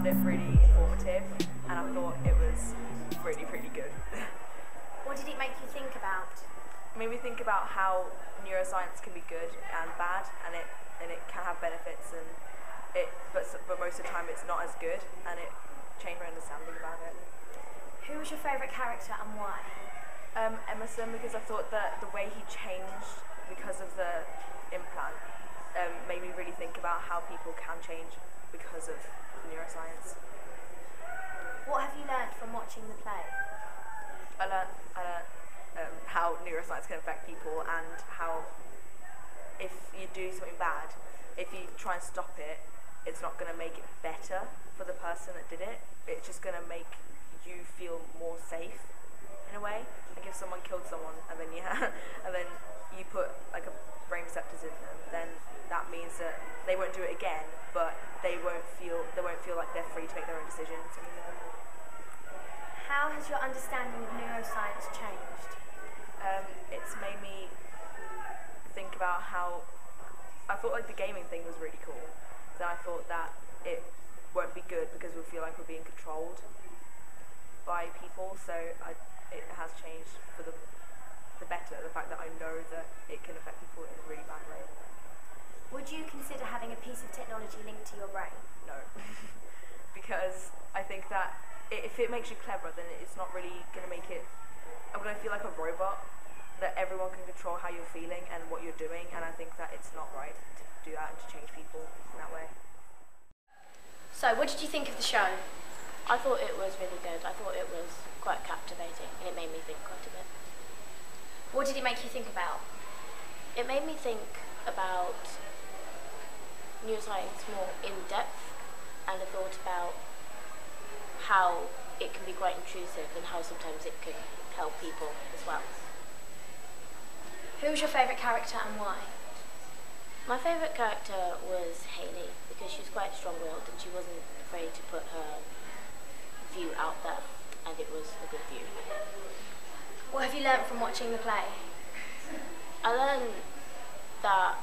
it really informative, and I thought it was really, really good. What did it make you think about? It made me think about how neuroscience can be good and bad, and it can have benefits, and but most of the time it's not as good, and it changed my understanding about it. Who was your favourite character and why? Emerson, because I thought that the way he changed because of the implant made me really think about how people can change because of neuroscience. What have you learnt from watching the play? I learnt how neuroscience can affect people, and how if you do something bad, if you try and stop it, it's not going to make it better for the person that did it. It's just going to make you feel more safe in a way. Like if someone killed someone and then you put like a brain receptors in them, then that means that they won't do it again, but they won't feel like they're free to make their own decisions anymore. How has your understanding of neuroscience changed? It's made me think about how I thought like the gaming thing was really cool. Then I thought that it won't be good because we'll feel like we're being controlled by people. So it has changed for the better. The fact that I know that it can affect people in a really bad way. Would you consider having a piece of technology linked to your brain? No, because I think that if it makes you clever, then it's not really going to make it. I'm going to feel like a robot, that everyone can control how you're feeling and what you're doing, and I think that it's not right to do that and to change people in that way. So, what did you think of the show? I thought it was really good. I thought it was quite captivating, and it made me think quite a bit. What did it make you think about? It made me think about neuroscience more in depth, and I thought about how it can be quite intrusive and how sometimes it can help people as well. Who was your favourite character and why? My favourite character was Hayley, because she was quite strong-willed and she wasn't afraid to put her view out there, and it was a good view. What have you learnt from watching the play? I learned that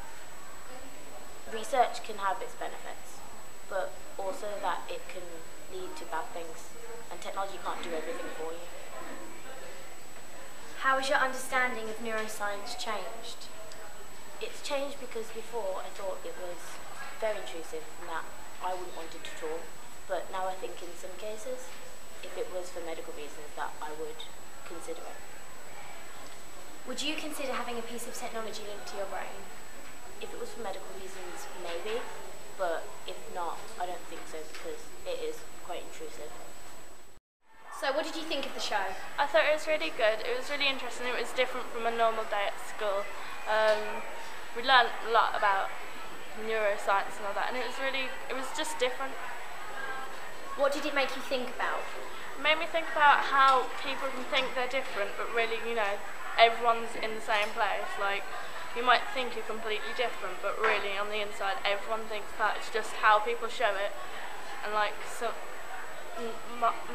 research can have its benefits, but also that it can lead to bad things, and technology can't do everything for you. How has your understanding of neuroscience changed? It's changed because before I thought it was very intrusive and that I wouldn't want it at all, but now I think in some cases, if it was for medical reasons, that I would consider it. Would you consider having a piece of technology linked to your brain? If it was for medical reasons, maybe, but if not, I don't think so, because it is quite intrusive. So what did you think of the show? I thought it was really good. It was really interesting. It was different from a normal day at school. We learned a lot about neuroscience and all that, and it was just different. What did it make you think about? It made me think about how people can think they're different, but really, everyone's in the same place. Like, you might think you're completely different, but really on the inside, everyone thinks that. It's just how people show it. And like,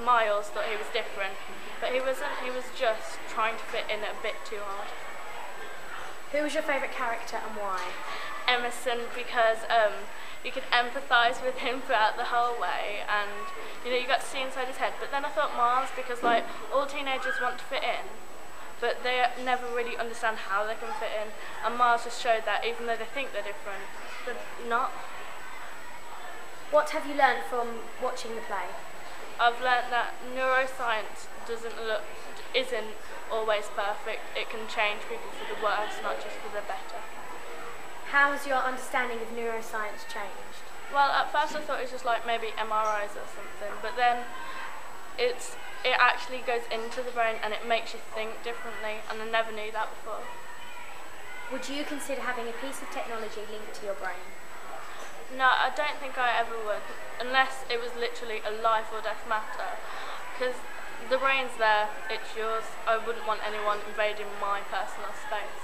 Miles thought he was different, but he wasn't. He was just trying to fit in a bit too hard. Who was your favourite character and why? Emerson, because you could empathise with him throughout the whole way, and you got to see inside his head. But then I thought Miles, because like all teenagers want to fit in, but they never really understand how they can fit in, and Miles just showed that even though they think they're different, they're not. What have you learned from watching the play? I've learnt that neuroscience isn't always perfect. It can change people for the worse, not just for the better. How has your understanding of neuroscience changed? Well, at first I thought it was just like maybe MRIs or something, but then it actually goes into the brain and it makes you think differently, and I never knew that before. Would you consider having a piece of technology linked to your brain? No, I don't think I ever would, unless it was literally a life or death matter, because the brain's there, it's yours. I wouldn't want anyone invading my personal space.